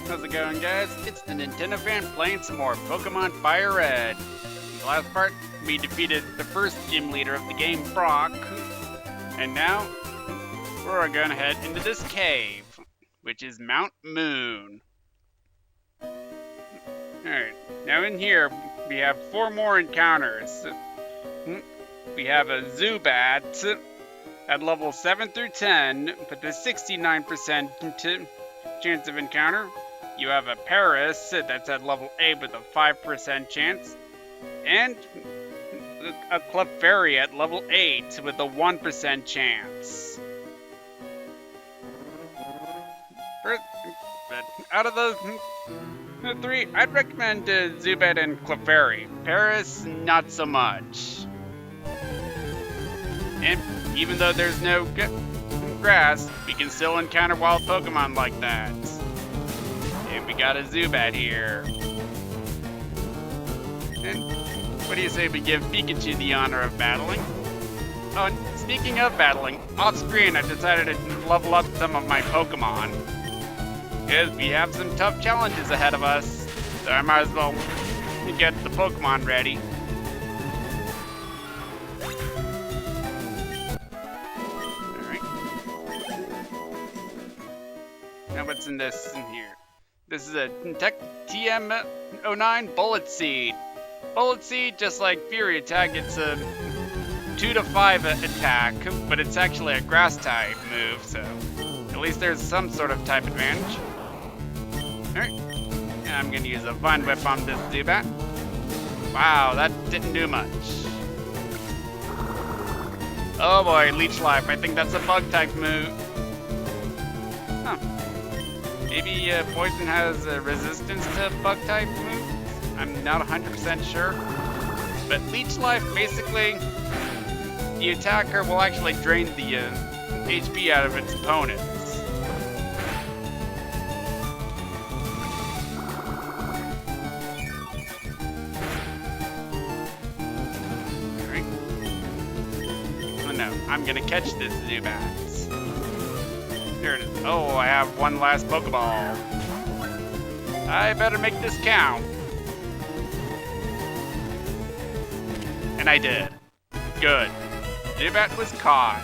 How's it going, guys? It's the Nintendo fan playing some more Pokemon Firered. In the last part, we defeated the first gym leader of the game, Brock. And now, we're going to head into this cave, which is Mount Moon. Alright, now in here, we have 4 more encounters. We have a Zubat at level 7 through 10, with a 69% chance of encounter. You have a Paris that's at level 8 with a 5% chance. And a Clefairy at level 8 with a 1% chance. First, out of those 3, I'd recommend Zubat and Clefairy. Paris, not so much. And even though there's no grass, we can still encounter wild Pokemon like that. And we got a Zubat here. And what do you say we give Pikachu the honor of battling? Oh, and speaking of battling, off screen I decided to level up some of my Pokemon. Because we have some tough challenges ahead of us, so I might as well get the Pokemon ready. Now what's in this in here? This is a Tech TM09 Bullet Seed. Bullet Seed, just like Fury Attack, it's a 2 to 5 attack, but it's actually a grass type move, so at least there's some sort of type advantage. Alright, and I'm gonna use a Vine Whip on this Zubat. Wow, that didn't do much. Oh boy, Leech Life, I think that's a bug type move. Huh. Maybe Poison has a resistance to bug type moves? I'm not 100% sure. But Leech Life, basically, the attacker will actually drain the HP out of its opponents. Alright. Oh no, I'm gonna catch this Zubat. Here it is. Oh, I have one last Pokeball. I better make this count. And I did. Good. Zubat was caught.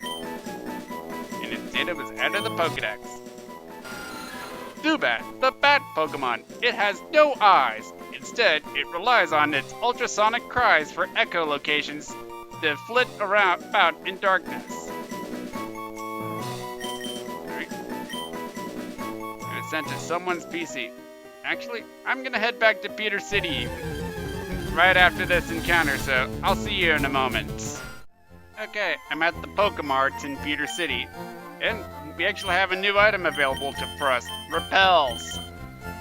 And its data was out of the Pokedex. Zubat, the bat Pokemon. It has no eyes. Instead, it relies on its ultrasonic cries for echolocations to flit around about in darkness. Sent to someone's PC. Actually, I'm gonna head back to Peter City right after this encounter, so I'll see you in a moment. Okay, I'm at the Pokemart in Peter City, and we actually have a new item available for us, Repels.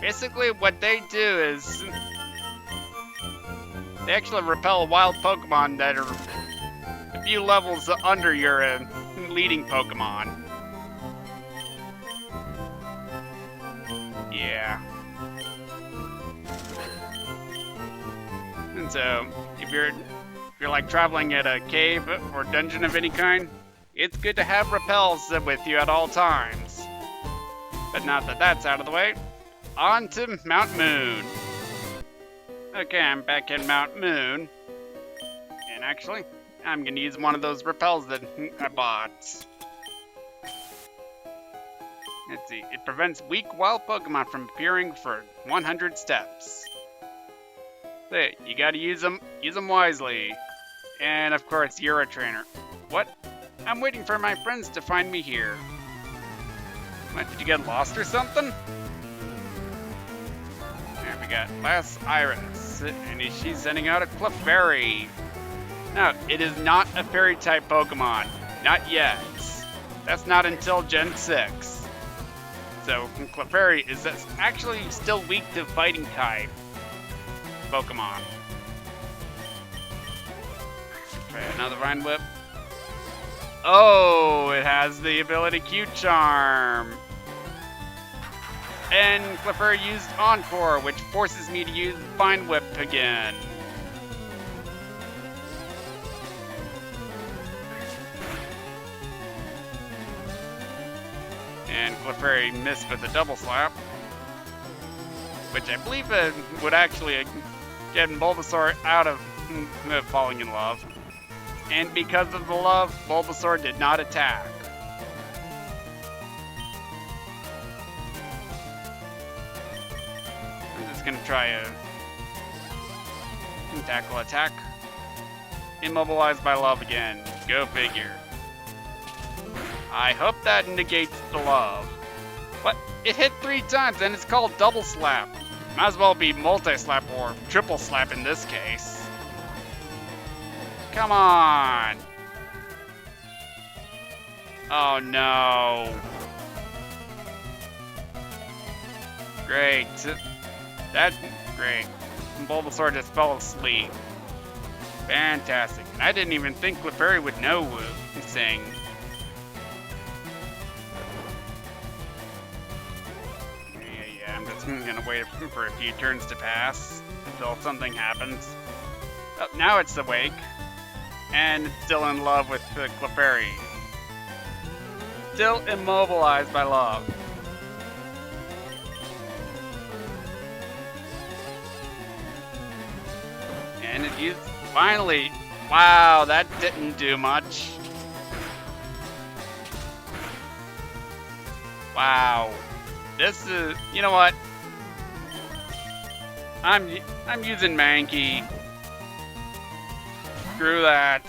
Basically, what they do is they actually repel wild Pokemon that are a few levels under your leading Pokemon. Yeah. And so, if you're like traveling at a cave or dungeon of any kind, it's good to have repels with you at all times. But now that that's out of the way, on to Mount Moon. Okay, I'm back in Mount Moon. And actually, I'm gonna use one of those repels that I bought. Let's see, it prevents weak wild Pokemon from appearing for 100 steps. So you gotta use them wisely. And of course, you're a trainer. What? I'm waiting for my friends to find me here. What, did you get lost or something? There we got Last Iris, and she's sending out a Clefairy. No, it is not a fairy type Pokemon. Not yet. That's not until Gen 6. So, Clefairy is actually still weak to fighting type Pokemon. Try another Vine Whip. Oh, it has the ability Q-Charm. And Clefairy used Encore, which forces me to use Vine Whip again. And Clefairy missed with a double slap, which I believe would actually get Bulbasaur out of falling in love. And because of the love, Bulbasaur did not attack. I'm just gonna try a tackle attack. Immobilized by love again. Go figure. I hope that negates the love. What? It hit 3 times and it's called double slap. Might as well be multi-slap or triple slap in this case. Come on. Oh no. Great. That's great. Bulbasaur just fell asleep. Fantastic. And I didn't even think Clefairy would know sing. Yeah, I'm just gonna wait for a few turns to pass until something happens. Oh, now it's awake. And it's still in love with Clefairy. Still immobilized by love. And it used finally. Wow, that didn't do much. Wow. This is, you know what? I'm using Mankey. Screw that.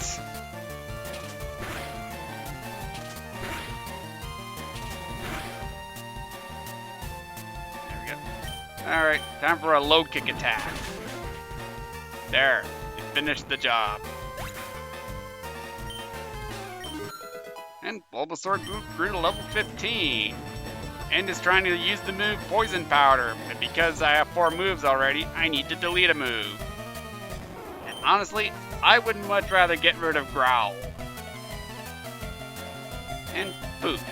There we go. Alright, time for a low kick attack. There, it finished the job. And Bulbasaur grew to level 15. And is trying to use the move Poison Powder. But because I have 4 moves already, I need to delete a move. And honestly, I would much rather get rid of Growl. And poof.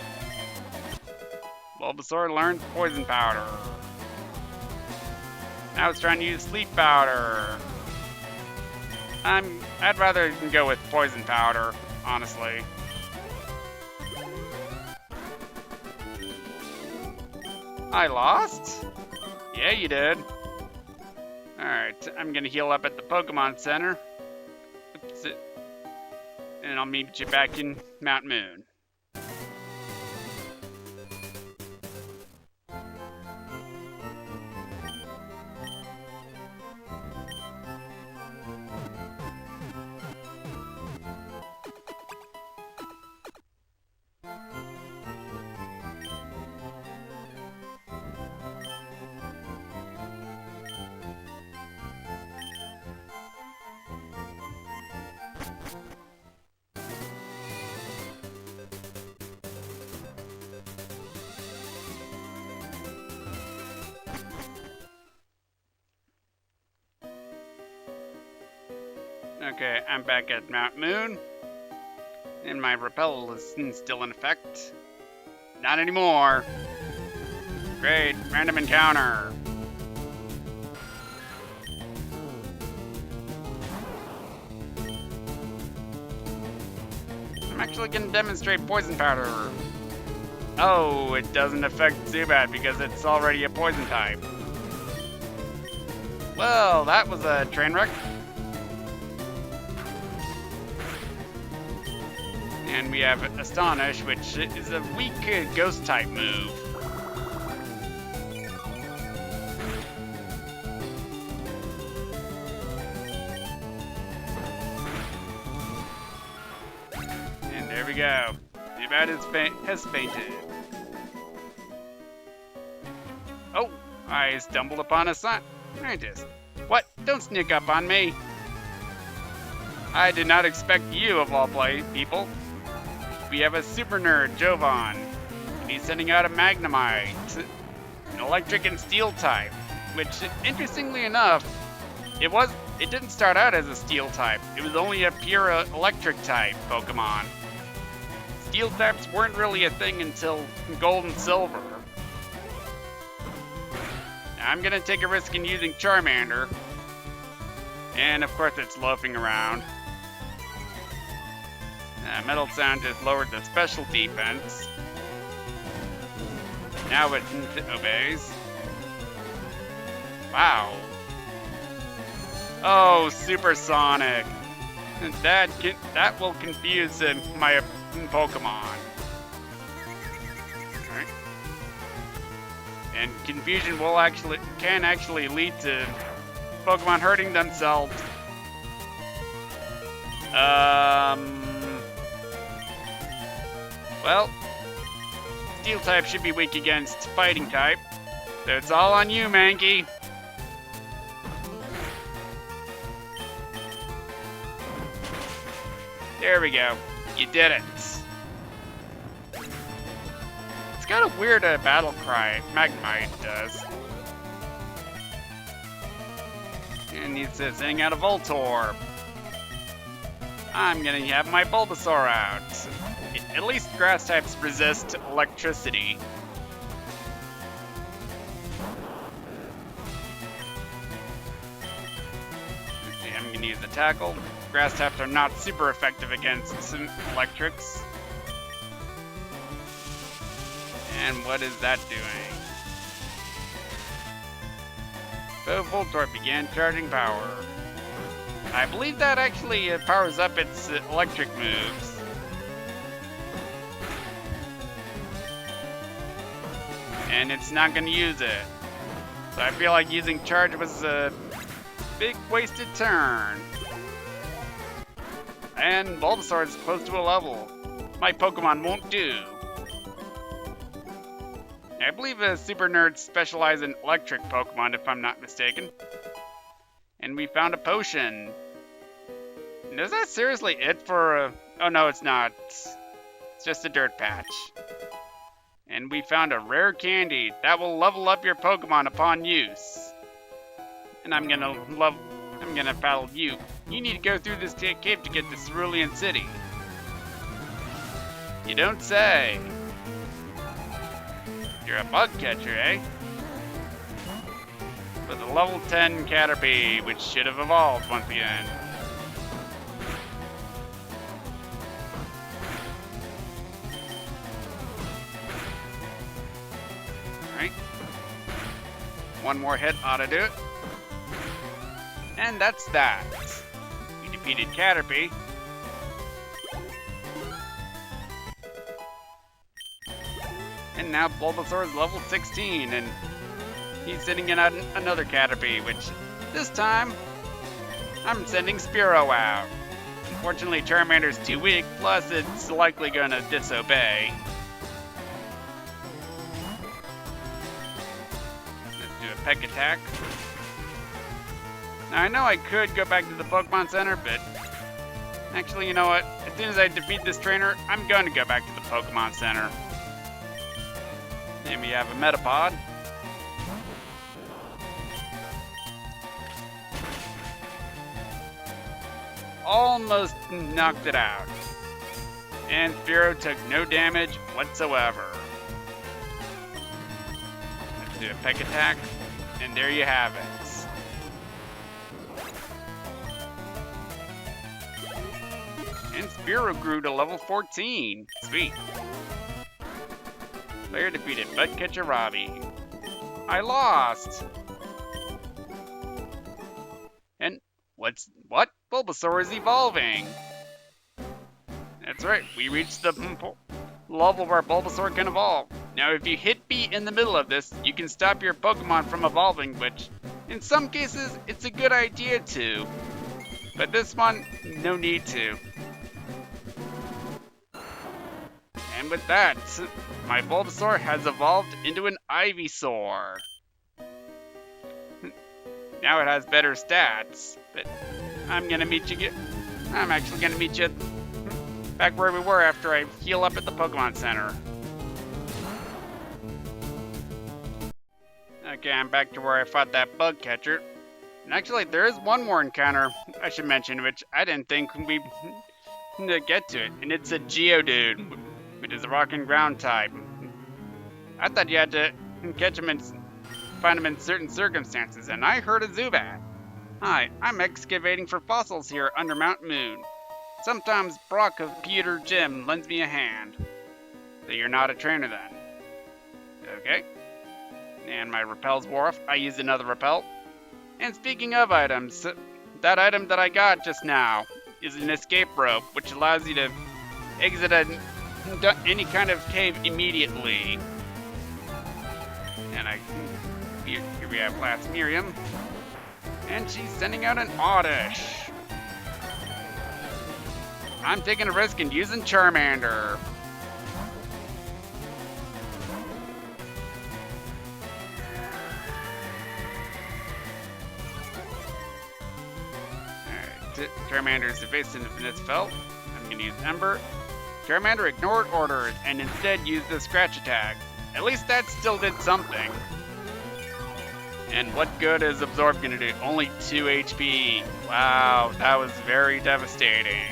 Bulbasaur learned Poison Powder. Now it's trying to use Sleep Powder. I'd rather go with Poison Powder, honestly. I lost? Yeah, you did. Alright, I'm gonna heal up at the Pokemon Center. Oops. And I'll meet you back in Mount Moon. Okay, I'm back at Mount Moon. And my repel is still in effect. Not anymore. Great, random encounter. I'm actually gonna demonstrate Poison Powder. Oh, it doesn't affect Zubat because it's already a poison type. Well, that was a train wreck. And we have Astonish, which is a weak ghost type move. And there we go. Zubat has fainted. Oh, I stumbled upon a scientist. What? Don't sneak up on me. I did not expect you, of all people. We have a super nerd, Jovan. And he's sending out a Magnemite, an electric and steel type, which, interestingly enough, it didn't start out as a steel type. It was only a pure electric type Pokemon. Steel types weren't really a thing until Gold and Silver. Now, I'm gonna take a risk in using Charmander. And of course it's loafing around. Metal Sound has lowered the special defense. Now it obeys. Wow. Oh, supersonic. That will confuse my Pokemon. Alright. And confusion can actually lead to Pokemon hurting themselves. Well, Steel type should be weak against Fighting type, so it's all on you, Mankey. There we go. You did it. It's got a weird battle cry, Magnemite does. And he's sending out a Voltorb. I'm gonna have my Bulbasaur out. At least grass types resist electricity. Okay, I'm gonna use the tackle. Grass types are not super effective against some electrics. And what is that doing? So Voltorb began charging power. I believe that actually powers up its electric moves. And it's not going to use it. So I feel like using charge was a big wasted turn. And Bulbasaur is close to a level. My Pokemon won't do. I believe super nerds specialize in electric Pokemon, if I'm not mistaken. And we found a potion. And is that seriously it for oh no, it's not. It's just a dirt patch. And we found a rare candy that will level up your Pokemon upon use. And I'm gonna battle you. You need to go through this cave to get to Cerulean City. You don't say. You're a bug catcher, eh? With a level 10 Caterpie, which should have evolved once again. Alright. One more hit ought to do it. And that's that. We defeated Caterpie. And now Bulbasaur is level 16, and he's sending in another Caterpie, which this time I'm sending Spearow out. Unfortunately, Charmander's too weak, plus it's likely gonna disobey. Let's do a Peck Attack. Now I know I could go back to the Pokemon Center, but actually, you know what? As soon as I defeat this trainer, I'm going to go back to the Pokemon Center. And we have a Metapod. Almost knocked it out. And Spearow took no damage whatsoever. Let's do a Peck Attack. And there you have it. And Spearow grew to level 14. Sweet. Player defeated Budcatcher Robbie. I lost! And what? Bulbasaur is evolving! That's right, we reached the level where Bulbasaur can evolve. Now if you hit B in the middle of this, you can stop your Pokemon from evolving, which in some cases it's a good idea to. But this one, no need to. And with that, my Bulbasaur has evolved into an Ivysaur. Now it has better stats, but I'm actually gonna meet you back where we were after I heal up at the Pokemon Center. Okay, I'm back to where I fought that bug catcher. And actually, there is one more encounter I should mention, which I didn't think we'd get to it, and it's a Geodude, which is a rock and ground type. I thought you had to catch him and find him in certain circumstances, and I heard a Zubat. Hi, I'm excavating for fossils here under Mount Moon. Sometimes Brock of Peter Gym lends me a hand. So you're not a trainer then? Okay. And my repels wore off. I used another repel. And speaking of items, that item that I got just now is an escape rope, which allows you to exit any kind of cave immediately. And here we have last Miriam. And she's sending out an Oddish. I'm taking a risk and using Charmander. Alright, Charmander's evasiveness fell. I'm gonna use Ember. Charmander ignored orders and instead used the scratch attack. At least that still did something. And what good is Absorb gonna do? Only 2 HP. Wow, that was very devastating.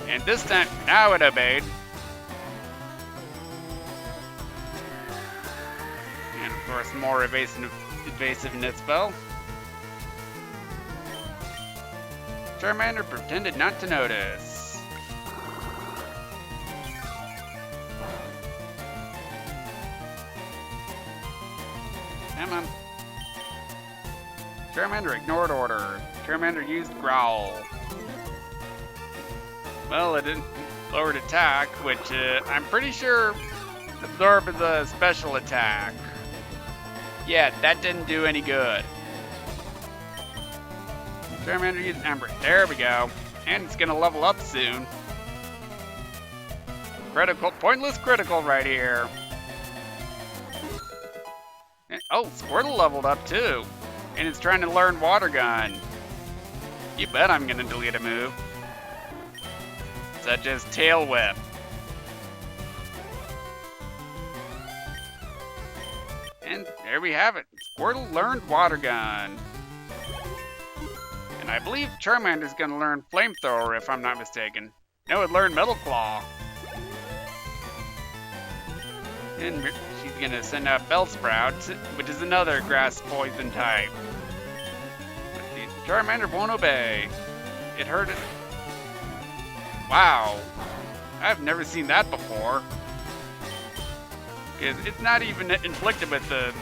And this time, now it obeyed. And of course, more evasiveness fell. Charmander pretended not to notice. Come on. Charmander ignored order. Charmander used Growl. Well, it didn't lowered attack, which I'm pretty sure Absorb is a special attack. Yeah, that didn't do any good. Charmander used Ember. There we go. And it's gonna level up soon. Critical, pointless critical right here. Oh, Squirtle leveled up too. And it's trying to learn Water Gun. You bet I'm gonna delete a move. Such as Tail Whip. And there we have it. Squirtle learned Water Gun. And I believe Charmander's gonna learn Flamethrower if I'm not mistaken. No, it learned Metal Claw. And she's gonna send out Bellsprout, which is another grass poison type. Charmander won't obey. It hurt it. Wow, I've never seen that before. Because it's not even inflicted with the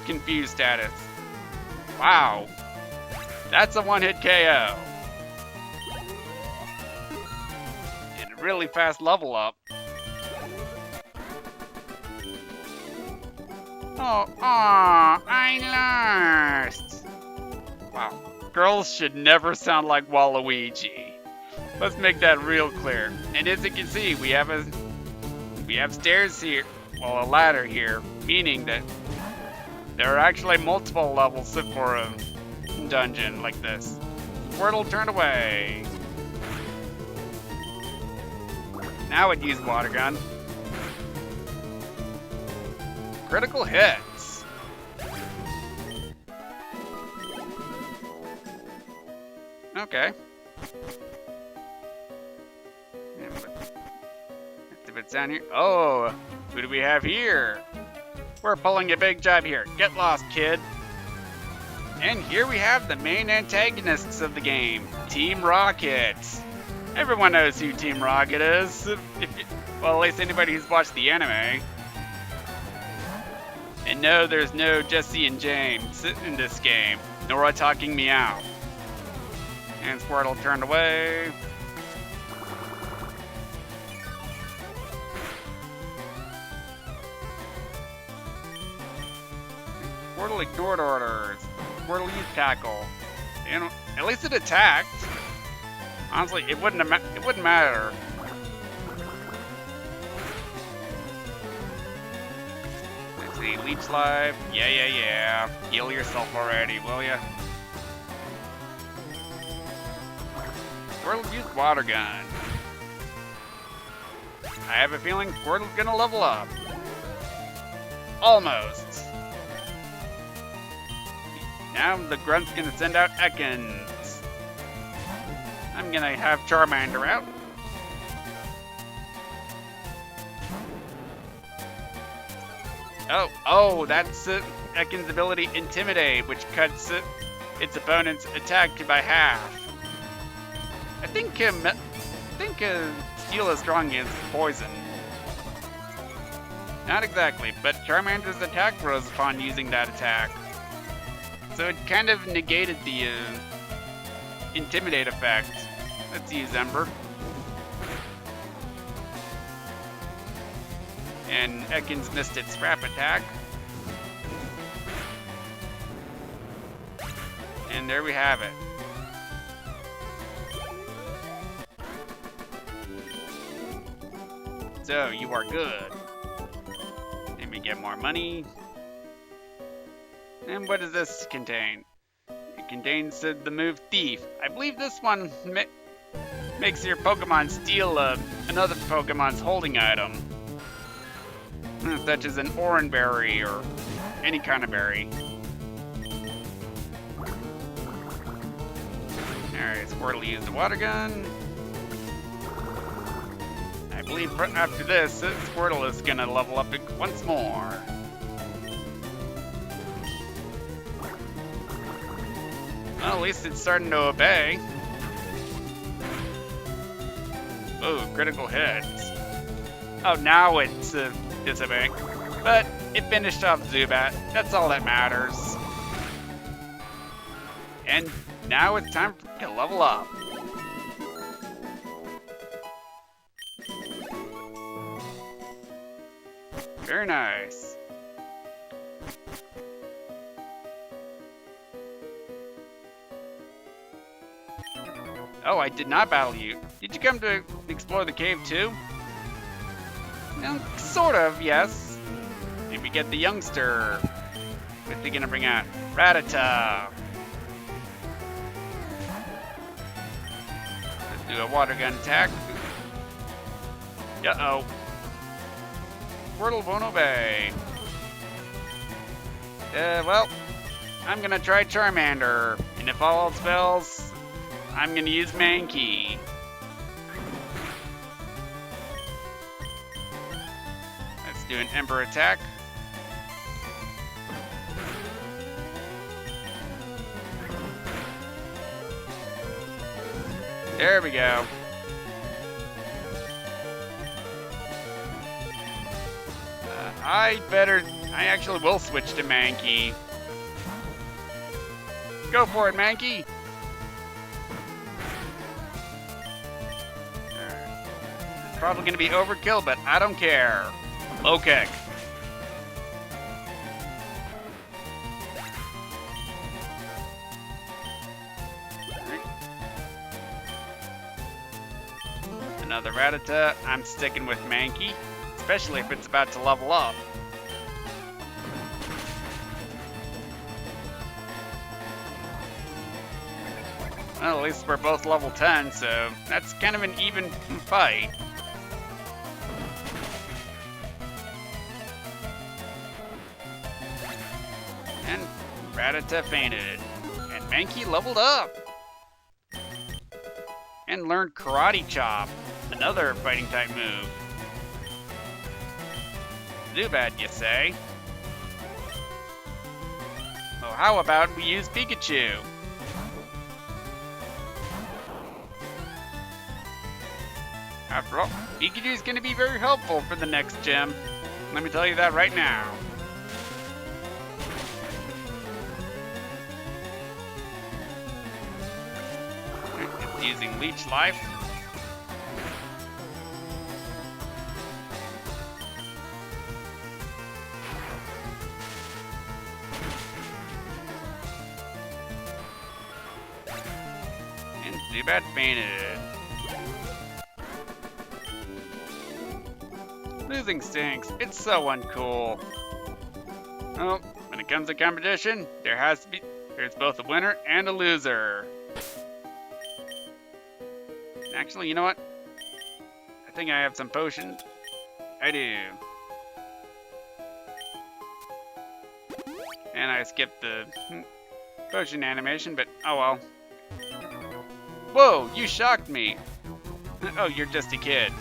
confused status. Wow, that's a one-hit KO. And a really fast level up. Oh, aw, I lost. Wow, girls should never sound like Waluigi. Let's make that real clear. And as you can see, we have stairs here, well, a ladder here, meaning that there are actually multiple levels for a dungeon like this. Squirtle turned away. Now it used Water Gun. Critical hits. Okay. If it's down here. Oh, who do we have here? We're pulling a big job here. Get lost, kid. And here we have the main antagonists of the game, Team Rocket. Everyone knows who Team Rocket is. Well, at least anybody who's watched the anime. And no, there's no Jesse and James in this game, nor a talking meow. And Squirtle turned away. Squirtle ignored orders. Squirtle used Tackle. And at least it attacked. Honestly, it wouldn't matter. Let's see, Leech Life. Yeah. Heal yourself already, will ya? Squirtle used Water Gun. I have a feeling Squirtle's gonna level up. Almost. Now the Grunt's gonna send out Ekans. I'm gonna have Charmander out. Oh, that's Ekans' ability Intimidate, which cuts its opponent's attack by half. I think Steel is strong against poison. Not exactly, but Charmander's attack grows upon using that attack. So it kind of negated the Intimidate effect. Let's use Ember. And Ekans missed its Scrap attack. And there we have it. So, you are good. Let me get more money. And what does this contain? It contains the move Thief. I believe this one makes your Pokemon steal another Pokemon's holding item. Such as an Oran Berry or any kind of berry. Alright, Squirtle used the water gun. I believe after this, Squirtle is gonna level up once more. Well, at least it's starting to obey. Oh, critical hits. Oh, now it's disobeying. But it finished off Zubat. That's all that matters. And now it's time to level up. Very nice. Oh, I did not battle you. Did you come to explore the cave too? Well, sort of, yes. Maybe get the youngster. What's he gonna bring out? Rattata. Let's do a water gun attack. Uh-oh. Squirtle won't obey. Well, I'm gonna try Charmander. And if all else fails, I'm gonna use Mankey. Let's do an Ember attack. There we go. I actually will switch to Mankey. Go for it, Mankey. It's probably going to be overkill, but I don't care. Low kick. Another Rattata. I'm sticking with Mankey, especially if it's about to level up. Well, at least we're both level 10, so that's kind of an even fight. And Rattata fainted. And Mankey leveled up. And learned Karate Chop, another fighting type move. Zubat, you say? Well, how about we use Pikachu? After all, Pikachu is going to be very helpful for the next gym. Let me tell you that right now. It's using Leech Life. And Zubat fainted. Losing stinks. It's so uncool. Well, when it comes to competition, there's both a winner and a loser. Actually, you know what? I think I have some potions. I do. And I skipped the potion animation, but oh well. Whoa, you shocked me. Oh, you're just a kid.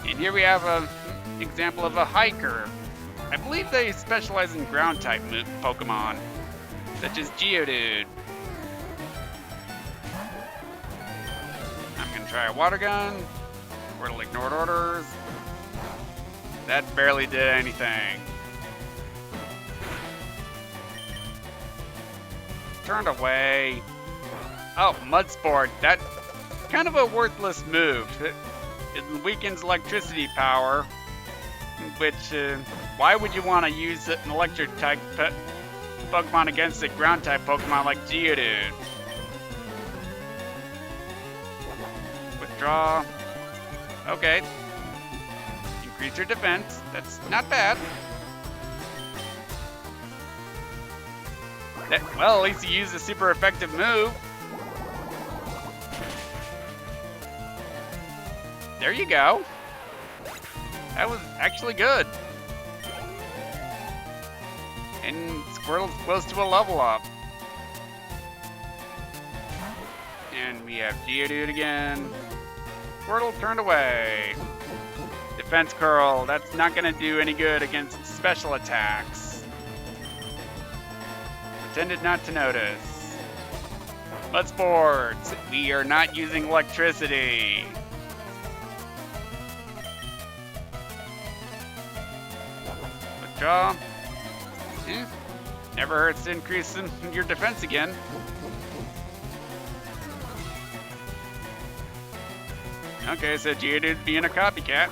And here we have an example of a hiker. I believe they specialize in ground type Pokemon, such as Geodude. I'm gonna try a water gun. Squirtle ignored orders. That barely did anything. Turned away. Oh, Mud Sport. That's kind of a worthless move. It weakens electricity power, which, why would you want to use an electric type Pokemon against a ground type Pokemon like Geodude? Withdraw. Okay. Increase your defense. That's not bad. Well, at least you used a super effective move. There you go. That was actually good. And Squirtle's close to a level up. And we have Geodude again. Squirtle turned away. Defense Curl, that's not gonna do any good against special attacks. Pretended not to notice. Mud Sports, we are not using electricity. Withdraw. Never hurts to increase your defense again. Okay, so Geodude being a copycat.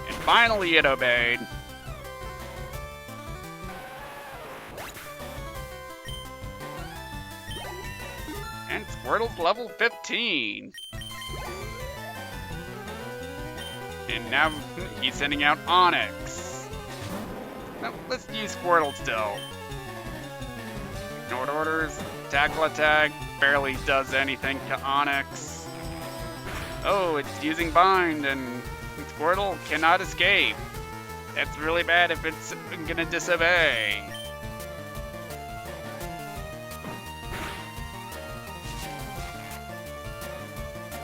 And finally it obeyed. And Squirtle's level 15. And now he's sending out Onix. Well, let's use Squirtle still. Ignored orders, tackle attack, barely does anything to Onix. Oh, it's using Bind and Squirtle cannot escape. That's really bad if it's gonna disobey.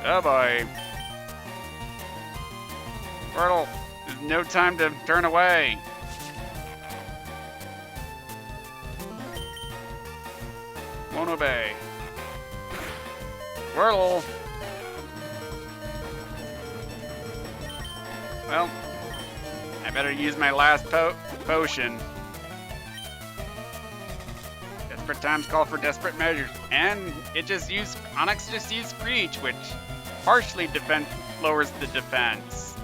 Oh boy. Squirtle, there's no time to turn away. Won't obey. Squirtle. Well, I better use my last potion. Desperate times call for desperate measures. And Onix just used Screech, which partially lowers the defense.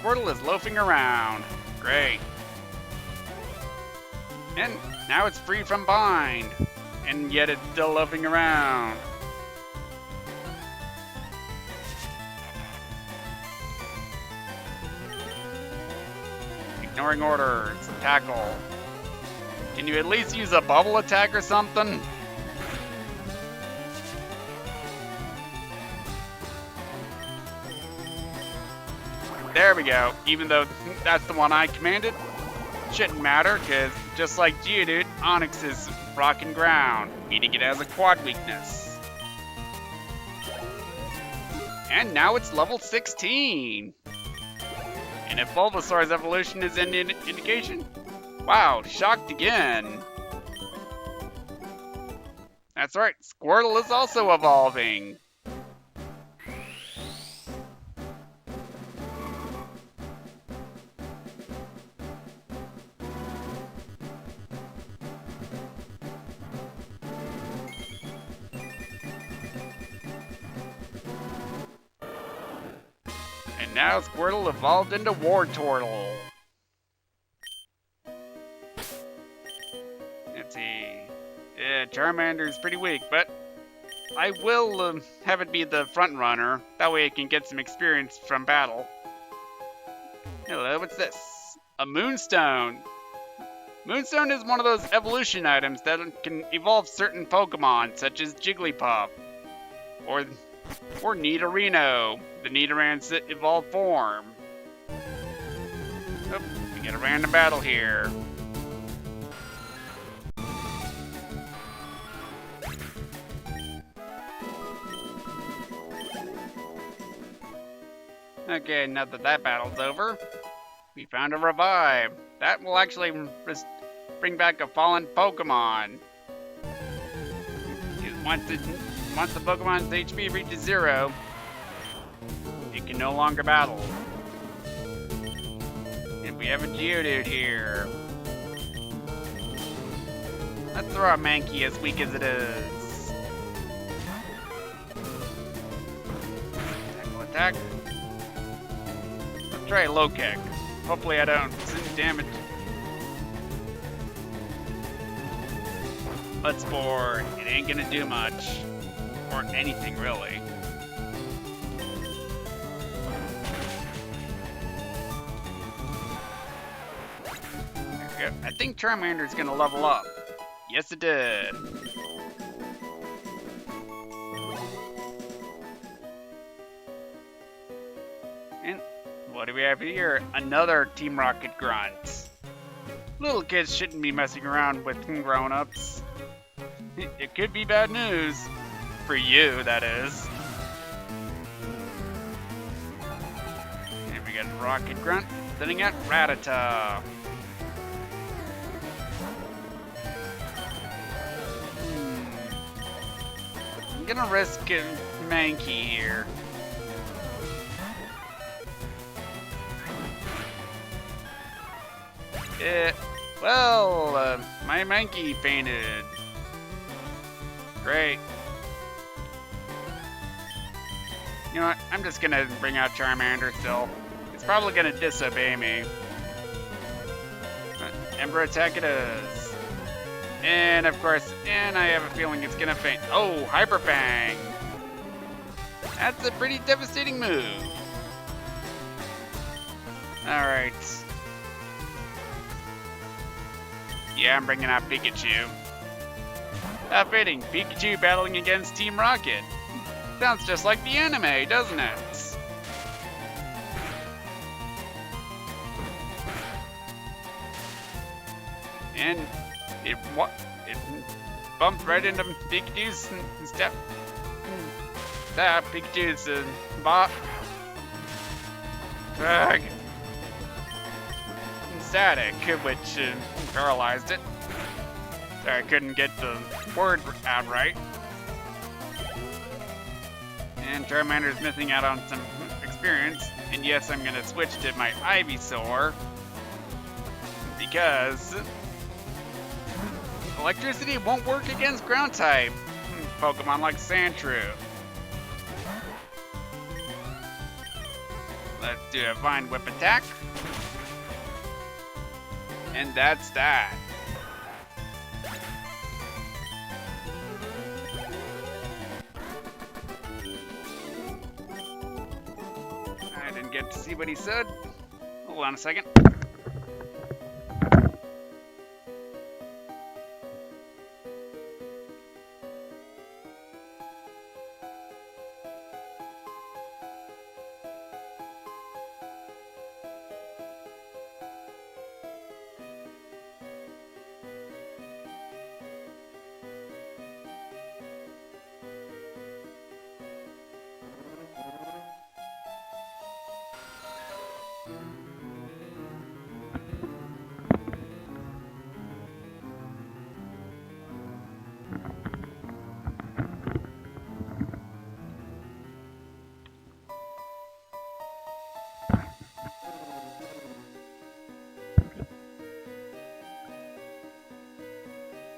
Squirtle is loafing around. Great. And now it's free from bind. And yet it's still loafing around. Ignoring orders. Tackle. Can you at least use a bubble attack or something? There we go. Even though that's the one I commanded, shouldn't matter, because just like Geodude, Onix is rock and ground, meaning it has a quad weakness. And now it's level 16. And if Bulbasaur's evolution is any indication, wow, shocked again. That's right, Squirtle is also evolving. And now Squirtle evolved into Wartortle. Let's see. Yeah, Charmander's pretty weak, but I will have it be the front runner. That way it can get some experience from battle. Hello, what's this? A Moonstone. Moonstone is one of those evolution items that can evolve certain Pokemon, such as Jigglypuff. Or Nidorino, the Nidoran's evolved form. Oh, we get a random battle here. Okay, now that battle's over, we found a revive. That will actually bring back a fallen Pokemon. Once once the Pokemon's HP reaches 0, it can no longer battle. And we have a Geodude here. Let's throw out Mankey, as weak as it is. Attack. Let's try a low kick. Hopefully I don't damage. But Spore, it ain't gonna do much. Or anything, really. There we go. I think Charmander's gonna level up. Yes, it did. And what do we have here? Another Team Rocket grunt. Little kids shouldn't be messing around with grown-ups. It could be bad news. For you, that is. And we got a Rocket grunt sitting at Rattata. I'm gonna risk Mankey here. Well, my Mankey fainted. Great. You know what? I'm just gonna bring out Charmander still. It's probably gonna disobey me. Ember attack it is. And of course, I have a feeling it's gonna faint. Oh, Hyper Fang! That's a pretty devastating move. Alright. Yeah, I'm bringing out Pikachu. Fitting, Pikachu battling against Team Rocket. Sounds just like the anime, doesn't it? And it bumped right into Pikachu's step. That Pikachu's bot. Static, which paralyzed it. So I couldn't get the word out right. And Charmander's missing out on some experience. And yes, I'm gonna switch to my Ivysaur. Because electricity won't work against ground type Pokemon like Sandshrew. Let's do a Vine Whip attack. And that's that. I didn't get to see what he said. Hold on a second.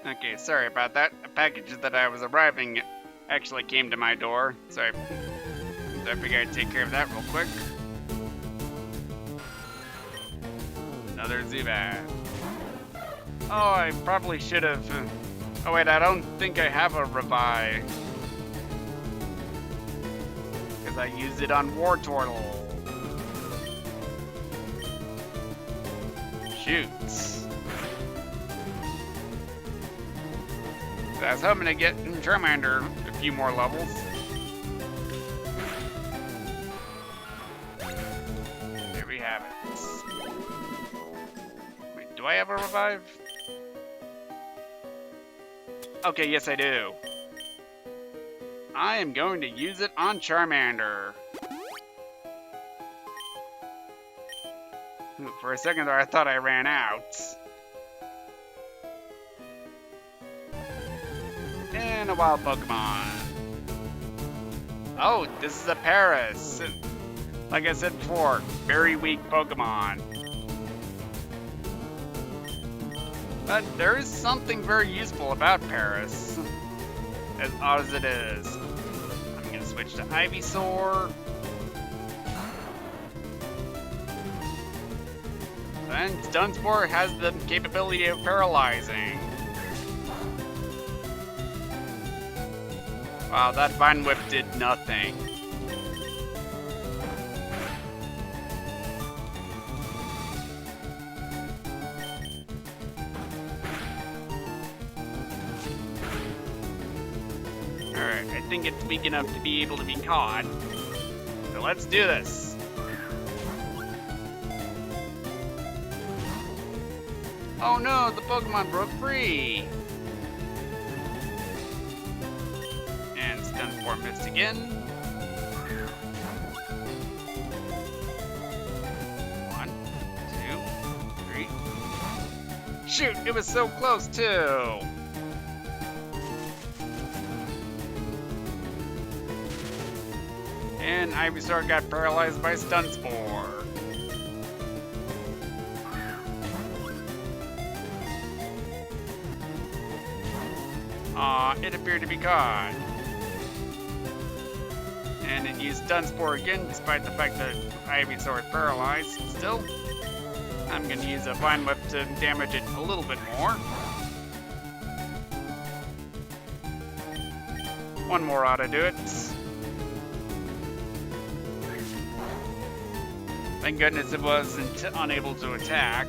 Okay, sorry about that. A package that I was arriving actually came to my door, so I figured I'd take care of that real quick. Another Zubat. Oh, I probably should have... oh wait, I don't think I have a Revive. Because I used it on Wartortle. Shoots. I was hoping to get Charmander a few more levels. There we have it. Wait, do I have a Revive? Okay, yes I do. I am going to use it on Charmander. For a second there, I thought I ran out. And a wild Pokemon. Oh, this is a Paris. Like I said before, very weak Pokemon. But there is something very useful about Paris, as odd as it is. I'm gonna switch to Ivysaur. And Dunsparce has the capability of paralyzing. Wow, that Vine Whip did nothing. Alright, I think it's weak enough to be able to be caught. So let's do this. Oh no, the Pokemon broke free! And Dunsparce missed again. 1, 2, 3. Shoot, it was so close too! And Ivysaur got paralyzed by Dunsparce. It appeared to be caught. And it used Dunsparce again, despite the fact that Ivysaur is paralyzed. Still, I'm going to use a Vine Whip to damage it a little bit more. One more ought to do it. Thank goodness it wasn't unable to attack.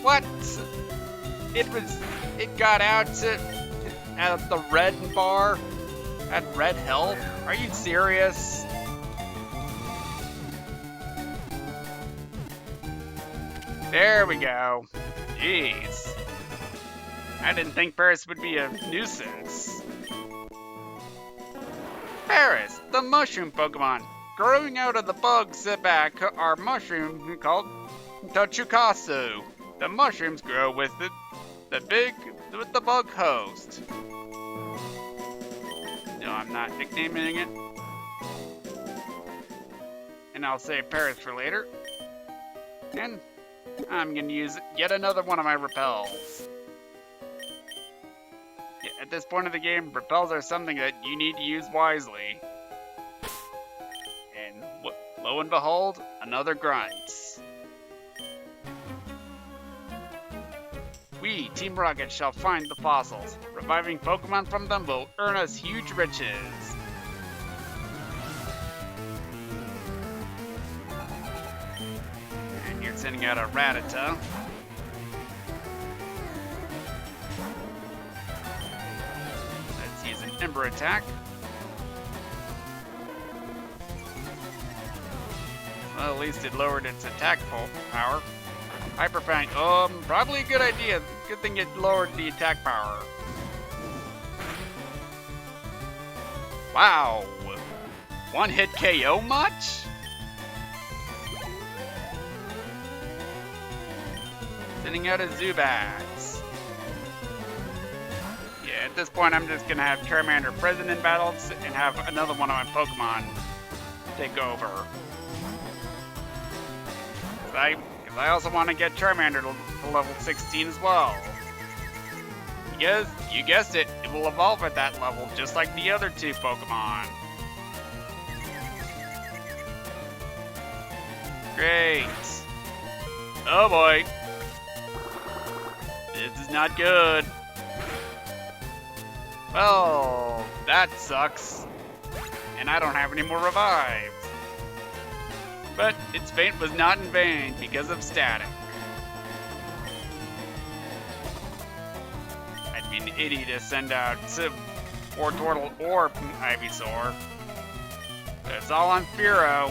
What? It got out at the red bar at red health? Are you serious? There we go. Jeez. I didn't think Paris would be a nuisance. Paris, the mushroom Pokemon. Growing out of the bug setback are mushrooms called Tochukasu. The mushrooms grow with the bug host. No, I'm not nicknaming it. And I'll save Paris for later. And I'm gonna use yet another one of my repels. Yeah, at this point of the game, repels are something that you need to use wisely. And lo and behold, another grunt. We, Team Rocket, shall find the fossils. Reviving Pokemon from them will earn us huge riches. And you're sending out a Rattata. Let's use an Ember attack. Well, at least it lowered its attack power. Hyper Fang. Probably a good idea. Good thing it lowered the attack power. Wow. One hit KO much? Sending out a Zubats. Yeah, at this point I'm just gonna have Charmander present in battles and have another one of my Pokemon take over. I also want to get Charmander to level 16 as well. Because, you guessed it, it will evolve at that level just like the other two Pokemon. Great. Oh boy. This is not good. Well, that sucks. And I don't have any more revives. But its fate was not in vain because of static. I'd be an idiot to send out or Turtle or Ivysaur. It's all on Furo.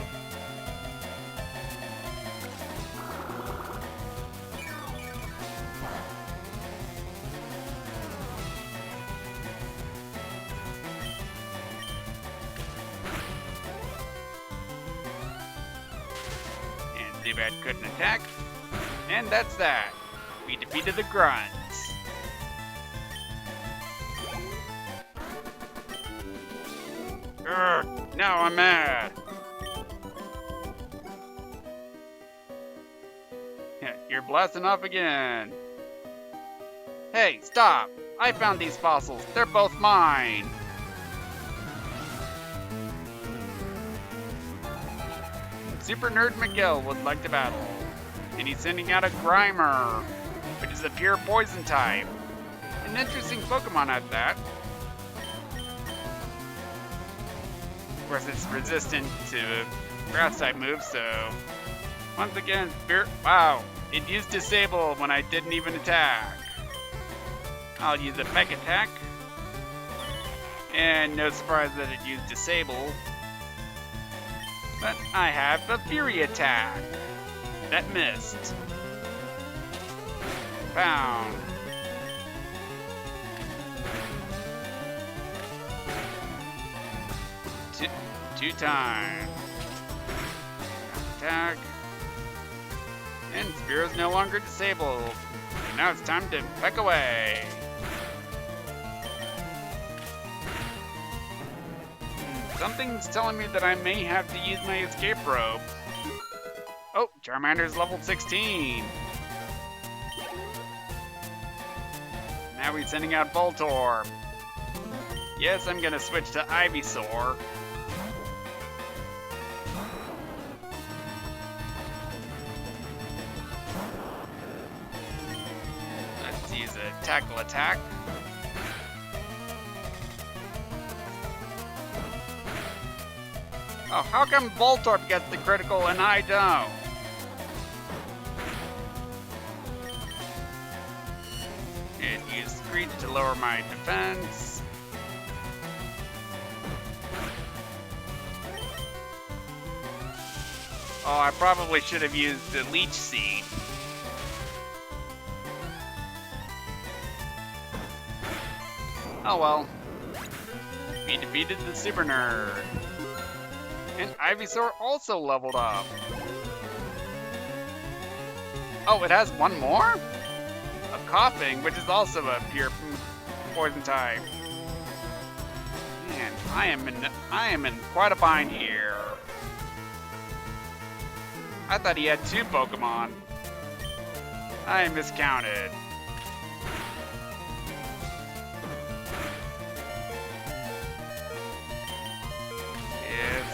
Zubat couldn't attack. And that's that. We defeated the grunts. Urgh, now I'm mad. You're blasting off again. Hey, stop! I found these fossils. They're both mine. Super Nerd Miguel would like to battle. And he's sending out a Grimer, which is a pure poison type. An interesting Pokemon at that. Of course, it's resistant to grass type moves, so once again, Spirit. Wow, it used Disable when I didn't even attack. I'll use a Peck Attack, and no surprise that it used Disable. But I have a Fury Attack that missed. Pound. Two times. Attack. And Spearow's no longer disabled. And now it's time to peck away. Something's telling me that I may have to use my escape rope. Oh, Charmander's level 16. Now he's sending out Voltorb. Yes, I'm gonna switch to Ivysaur. Let's use a Tackle Attack. Oh, how come Voltorb gets the critical and I don't? It used Screech to lower my defense. Oh, I probably should have used the Leech Seed. Oh well. We defeated the Super Nerd. And Ivysaur also leveled up. Oh, it has one more? A Coughing, which is also a pure poison type. Man, I am in quite a bind here. I thought he had two Pokemon. I miscounted.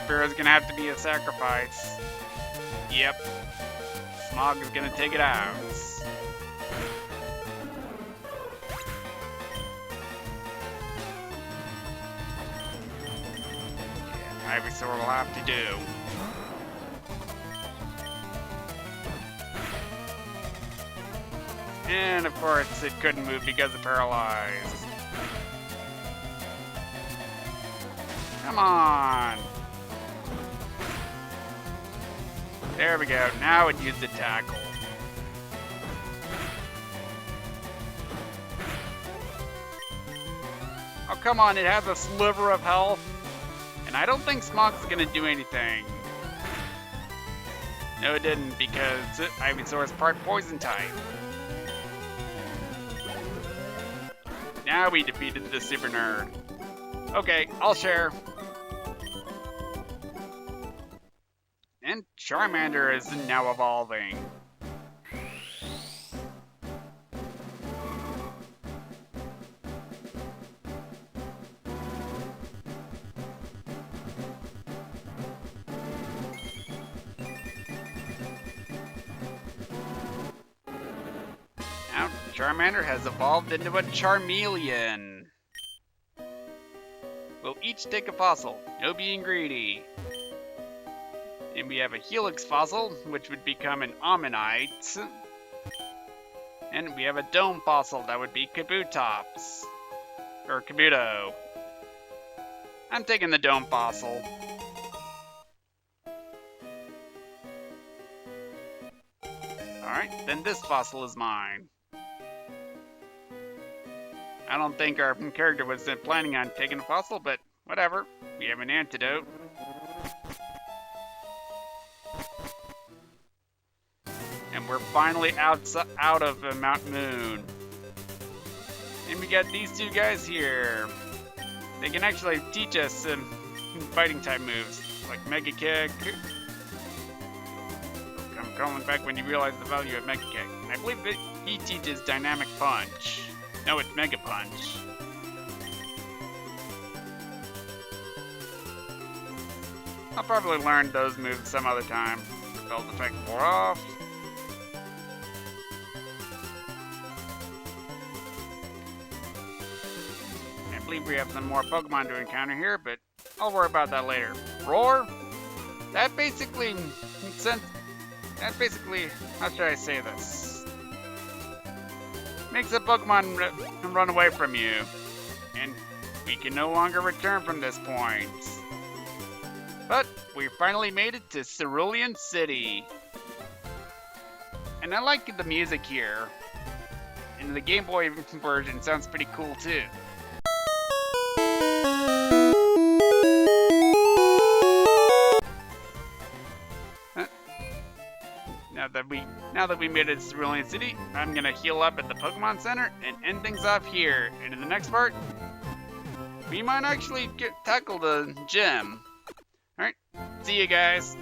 Spearow's gonna have to be a sacrifice. Yep. Smog is gonna take it out. Yeah, Ivysaur will have to do. And of course, it couldn't move because of Paralyzed. Come on! There we go, now it used a Tackle. Oh, come on, it has a sliver of health. And I don't think Smog's gonna do anything. No, it didn't, because Ivysaur is part poison type. Now we defeated the Super Nerd. Okay, I'll share. And Charmander is now evolving. Now Charmander has evolved into a Charmeleon. We'll each take a fossil, no being greedy. And we have a Helix fossil, which would become an Ammonite. And we have a Dome fossil, that would be Kabutops. Or Kabuto. I'm taking the Dome fossil. Alright, then this fossil is mine. I don't think our character was planning on taking a fossil, but whatever. We have an antidote. we're finally out of Mount Moon. And we got these two guys here. They can actually teach us some fighting type moves, like Mega Kick. I'm calling back when you realize the value of Mega Kick. And I believe that he teaches Dynamic Punch. No, it's Mega Punch. I'll probably learn those moves some other time. Repel Effect more off. I believe we have some more Pokemon to encounter here, but I'll worry about that later. Roar? That basically, how should I say this? Makes a Pokemon run away from you. And we can no longer return from this point. But we finally made it to Cerulean City. And I like the music here. And the Game Boy version sounds pretty cool too. Now that we made it to Cerulean City, I'm gonna heal up at the Pokemon Center and end things off here. And in the next part, we might actually tackle the gym. Alright, see you guys.